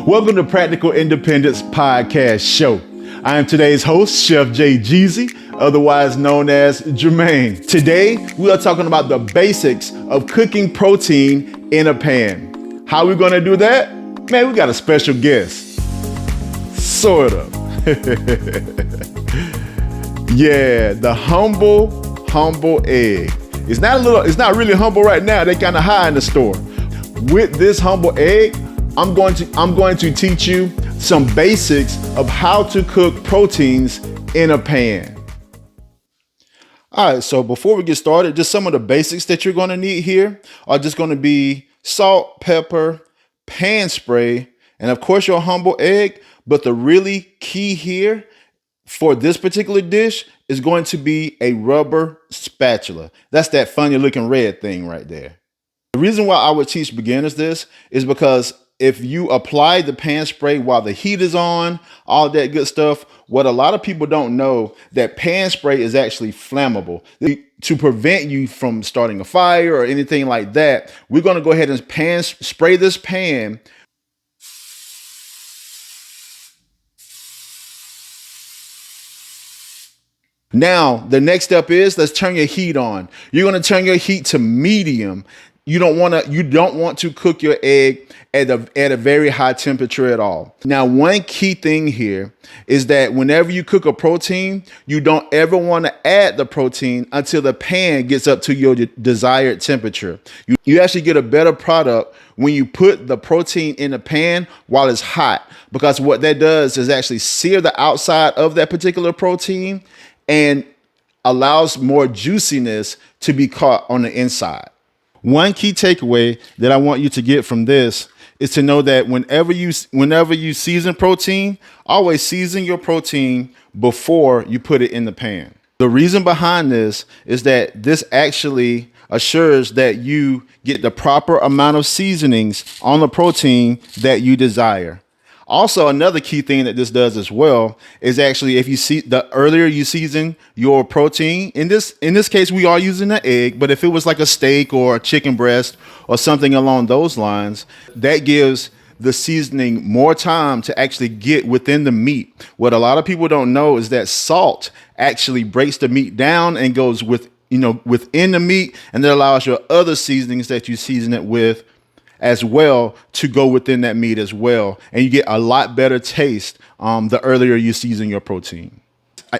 Welcome to Practical Independence Podcast Show. I am today's host, Chef Jay Jeezy, otherwise known as Jermaine. Today, we are talking about the basics of cooking protein in a pan. How are we going to do that? Man, we got a special guest. Sort of. Yeah, the humble egg. It's not really humble right now. They're kind of high in the store. With this humble egg, I'm going to teach you some basics of how to cook proteins in a pan. All right, so before we get started, just some of the basics that you're going to need here are just going to be salt, pepper, pan spray, and of course your humble egg. But the really key here for this particular dish is going to be a rubber spatula. That's that funny looking red thing right there. The reason why I would teach beginners this is because if you apply the pan spray while the heat is on, all that good stuff, what a lot of people don't know, that pan spray is actually flammable. To prevent you from starting a fire or anything like that, we're going to go ahead and spray this pan. Now, the next step is let's turn your heat on. You're going to turn your heat to medium. You don't want to cook your egg at a very high temperature at all. Now, one key thing here is that whenever you cook a protein, you don't ever want to add the protein until the pan gets up to your desired temperature. You actually get a better product when you put the protein in the pan while it's hot, because what that does is actually sear the outside of that particular protein and allows more juiciness to be caught on the inside. One key takeaway that I want you to get from this is to know that whenever you season protein, always season your protein before you put it in the pan. The reason behind this is that this actually assures that you get the proper amount of seasonings on the protein that you desire. Also, another key thing that this does as well is actually if you see the earlier you season your protein, in this case, we are using an egg, but if it was like a steak or a chicken breast or something along those lines, that gives the seasoning more time to actually get within the meat. What a lot of people don't know is that salt actually breaks the meat down and goes within the meat, and that allows your other seasonings that you season it with as well to go within that meat as well. And you get a lot better taste the earlier you season your protein.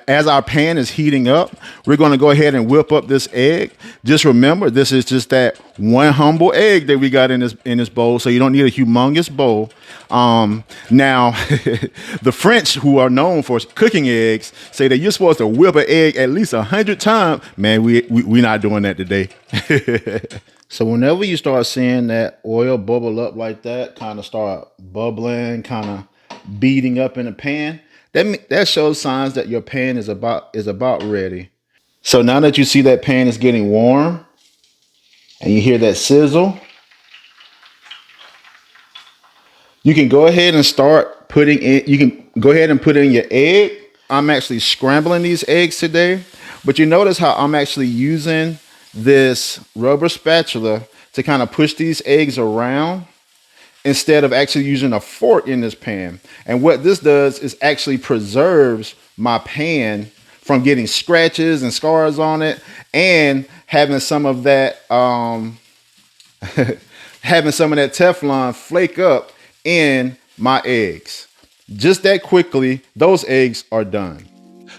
As our pan is heating up, we're going to go ahead and whip up this egg. Just remember, this is just that one humble egg that we got in this bowl, so you don't need a humongous bowl. Now, the French, who are known for cooking eggs, say that you're supposed to whip an egg at least 100 times. Man, we're not doing that today. So whenever you start seeing that oil bubble up like that, kind of start bubbling, kind of beating up in the pan, that shows signs that your pan is about ready. So now that you see that pan is getting warm and you hear that sizzle, you can go ahead and start putting in your egg. I'm actually scrambling these eggs today, but you notice how I'm actually using this rubber spatula to kind of push these eggs around instead of actually using a fork in this pan. And what this does is actually preserves my pan from getting scratches and scars on it, and having some of that Teflon flake up in my eggs. Just that quickly, those eggs are done.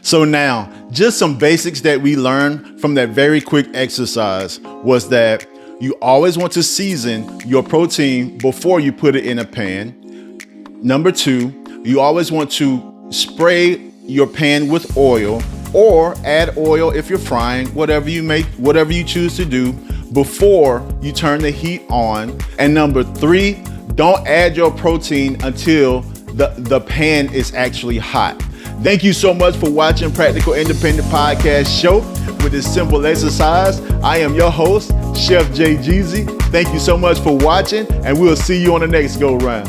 So now, just some basics that we learned from that very quick exercise was that you always want to season your protein before you put it in a pan. Number 2, you always want to spray your pan with oil or add oil if you're frying, whatever you choose to do before you turn the heat on. And number 3, don't add your protein until the pan is actually hot. Thank you so much for watching Practical Independent Podcast Show with this simple exercise. I am your host, Chef Jay Jeezy. Thank you so much for watching, and we'll see you on the next go round.